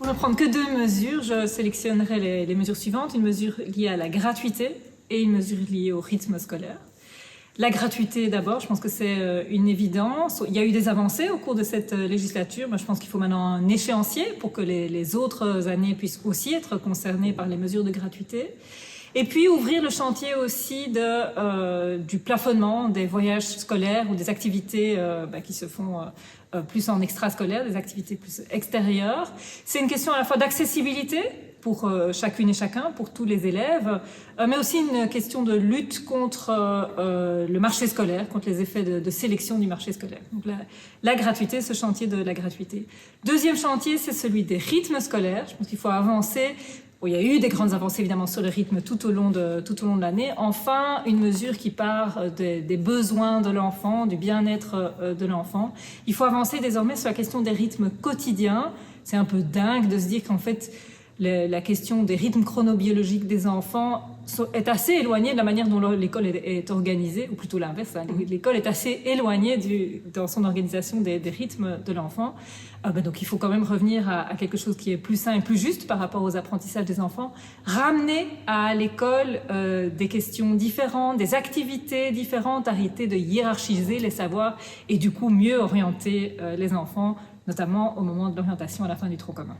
ne prendre que deux mesures, je sélectionnerai les mesures suivantes. Une mesure liée à la gratuité et une mesure liée au rythme scolaire. La gratuité d'abord, je pense que c'est une évidence. Il y a eu des avancées au cours de cette législature. Moi, je pense qu'il faut maintenant un échéancier pour que les autres années puissent aussi être concernées par les mesures de gratuité. Et puis ouvrir le chantier aussi du plafonnement des voyages scolaires ou des activités qui se font plus en extrascolaire, des activités plus extérieures. C'est une question à la fois d'accessibilité pour chacune et chacun, pour tous les élèves, mais aussi une question de lutte contre le marché scolaire, contre les effets de sélection du marché scolaire. Donc la gratuité, ce chantier de la gratuité. Deuxième chantier, c'est celui des rythmes scolaires. Je pense qu'il faut avancer. Bon, il y a eu des grandes avancées évidemment sur le rythme tout au long de l'année. Enfin, une mesure qui part des besoins de l'enfant, du bien-être de l'enfant. Il faut avancer désormais sur la question des rythmes quotidiens. C'est un peu dingue de se dire qu'en fait, la question des rythmes chronobiologiques des enfants est assez éloignée de la manière dont l'école est organisée, ou plutôt l'inverse. Hein. L'école est assez éloignée dans son organisation des rythmes de l'enfant. Donc il faut quand même revenir à quelque chose qui est plus sain et plus juste par rapport aux apprentissages des enfants. Ramener à l'école des questions différentes, des activités différentes, arrêter de hiérarchiser les savoirs et du coup mieux orienter les enfants, notamment au moment de l'orientation à la fin du tronc commun.